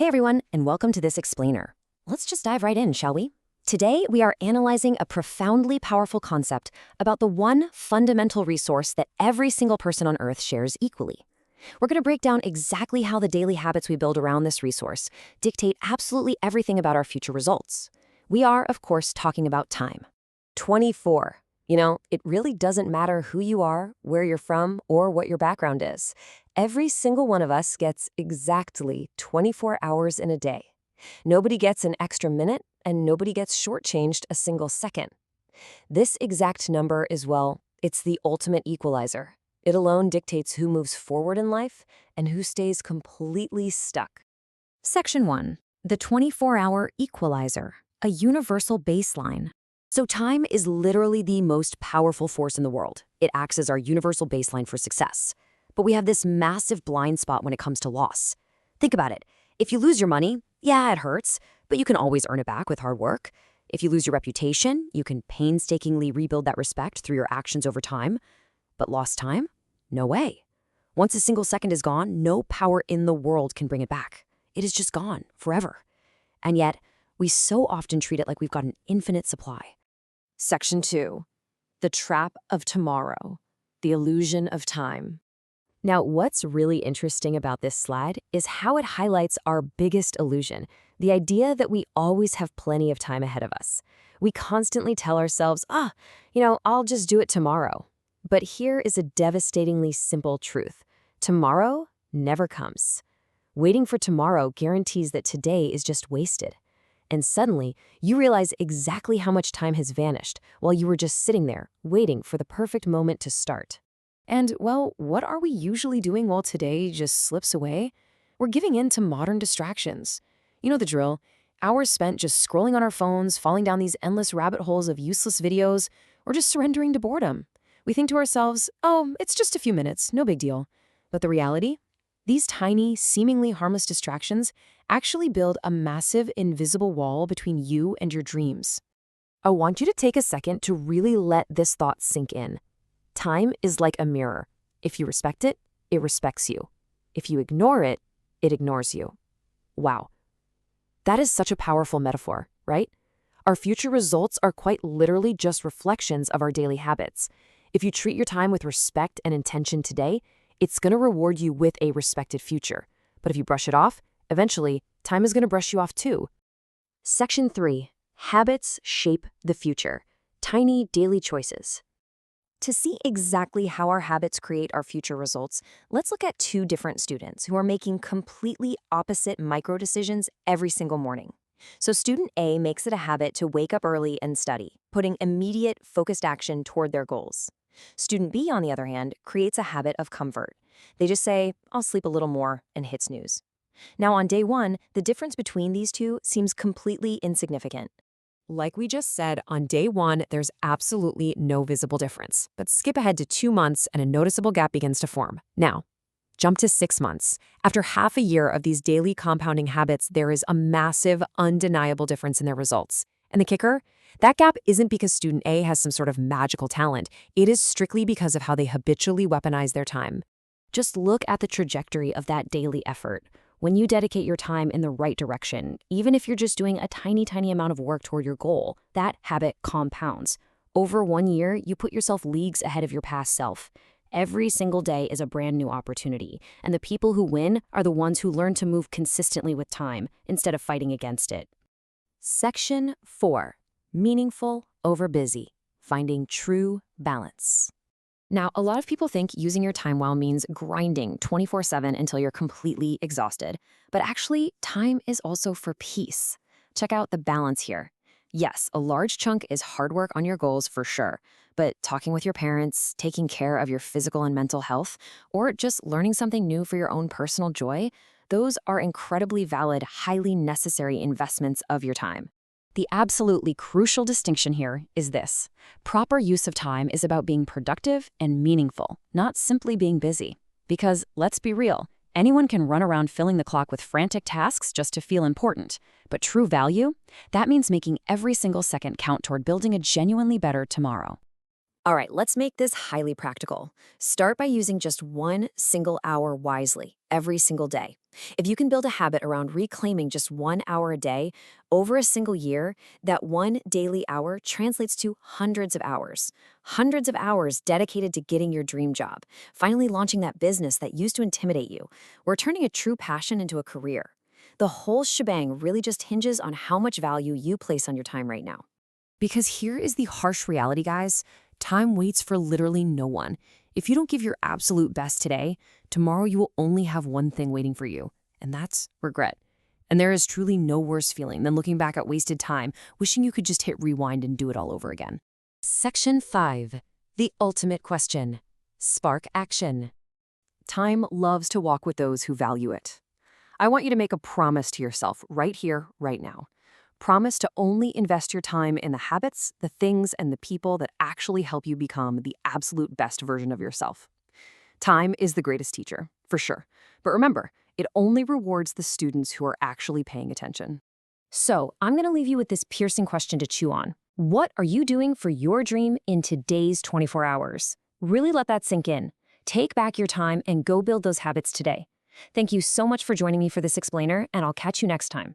Hey everyone, and welcome to this explainer. Let's just dive right in, shall we? Today, we are analyzing a profoundly powerful concept about the one fundamental resource that every single person on Earth shares equally. We're going to break down exactly how the daily habits we build around this resource dictate absolutely everything about our future results. We are, of course, talking about time. 24. It really doesn't matter who you are, where you're from, or what your background is. Every single one of us gets exactly 24 hours in a day. Nobody gets an extra minute, and nobody gets shortchanged a single second. This exact number is, well, it's the ultimate equalizer. It alone dictates who moves forward in life and who stays completely stuck. Section 1. The 24-hour equalizer, a universal baseline. So time is literally the most powerful force in the world. It acts as our universal baseline for success. But we have this massive blind spot when it comes to loss. Think about it. If you lose your money, yeah, it hurts, but you can always earn it back with hard work. If you lose your reputation, you can painstakingly rebuild that respect through your actions over time. But lost time? No way. Once a single second is gone, no power in the world can bring it back. It is just gone forever. And yet, we so often treat it like we've got an infinite supply. Section 2. The trap of tomorrow. The illusion of time. Now, what's really interesting about this slide is how it highlights our biggest illusion, the idea that we always have plenty of time ahead of us. We constantly tell ourselves, I'll just do it tomorrow. But here is a devastatingly simple truth. Tomorrow never comes. Waiting for tomorrow guarantees that today is just wasted. And suddenly, you realize exactly how much time has vanished while you were just sitting there, waiting for the perfect moment to start. And, well, what are we usually doing while today just slips away? We're giving in to modern distractions. You know the drill. Hours spent just scrolling on our phones, falling down these endless rabbit holes of useless videos, or just surrendering to boredom. We think to ourselves, it's just a few minutes, no big deal. But the reality? These tiny, seemingly harmless distractions actually build a massive, invisible wall between you and your dreams. I want you to take a second to really let this thought sink in. Time is like a mirror. If you respect it, it respects you. If you ignore it, it ignores you. Wow. That is such a powerful metaphor, right? Our future results are quite literally just reflections of our daily habits. If you treat your time with respect and intention today, it's going to reward you with a respected future. But if you brush it off, eventually, time is going to brush you off too. Section 3. Habits shape the future. Tiny daily choices. To see exactly how our habits create our future results, let's look at two different students who are making completely opposite micro-decisions every single morning. So student A makes it a habit to wake up early and study, putting immediate, focused action toward their goals. Student B, on the other hand, creates a habit of comfort. They just say, I'll sleep a little more, and hit snooze. Now, on day one, the difference between these two seems completely insignificant. Like we just said, on day one, there's absolutely no visible difference. But skip ahead to 2 months and a noticeable gap begins to form. Now, jump to 6 months. After half a year of these daily compounding habits, there is a massive, undeniable difference in their results. And the kicker? That gap isn't because student A has some sort of magical talent. It is strictly because of how they habitually weaponize their time. Just look at the trajectory of that daily effort. When you dedicate your time in the right direction, even if you're just doing a tiny, tiny amount of work toward your goal, that habit compounds. Over 1 year, you put yourself leagues ahead of your past self. Every single day is a brand new opportunity, and the people who win are the ones who learn to move consistently with time instead of fighting against it. Section 4. Meaningful over busy. Finding true balance. Now, a lot of people think using your time well means grinding 24/7 until you're completely exhausted. But actually, time is also for peace. Check out the balance here. Yes, a large chunk is hard work on your goals for sure. But talking with your parents, taking care of your physical and mental health, or just learning something new for your own personal joy, those are incredibly valid, highly necessary investments of your time. The absolutely crucial distinction here is this. Proper use of time is about being productive and meaningful, not simply being busy. Because, let's be real, anyone can run around filling the clock with frantic tasks just to feel important. But true value? That means making every single second count toward building a genuinely better tomorrow. All right, let's make this highly practical. Start by using just 1 single hour wisely every single day. If you can build a habit around reclaiming just 1 hour a day over a single year, that one daily hour translates to hundreds of hours. Hundreds of hours dedicated to getting your dream job, finally launching that business that used to intimidate you, or turning a true passion into a career. The whole shebang really just hinges on how much value you place on your time right now. Because here is the harsh reality, guys. Time waits for literally no one. If you don't give your absolute best today, tomorrow you will only have one thing waiting for you, and that's regret. And there is truly no worse feeling than looking back at wasted time, wishing you could just hit rewind and do it all over again. Section 5. The ultimate question. Spark action. Time loves to walk with those who value it. I want you to make a promise to yourself right here, right now. Promise to only invest your time in the habits, the things, and the people that actually help you become the absolute best version of yourself. Time is the greatest teacher, for sure. But remember, it only rewards the students who are actually paying attention. So, I'm going to leave you with this piercing question to chew on. What are you doing for your dream in today's 24 hours? Really let that sink in. Take back your time and go build those habits today. Thank you so much for joining me for this explainer, and I'll catch you next time.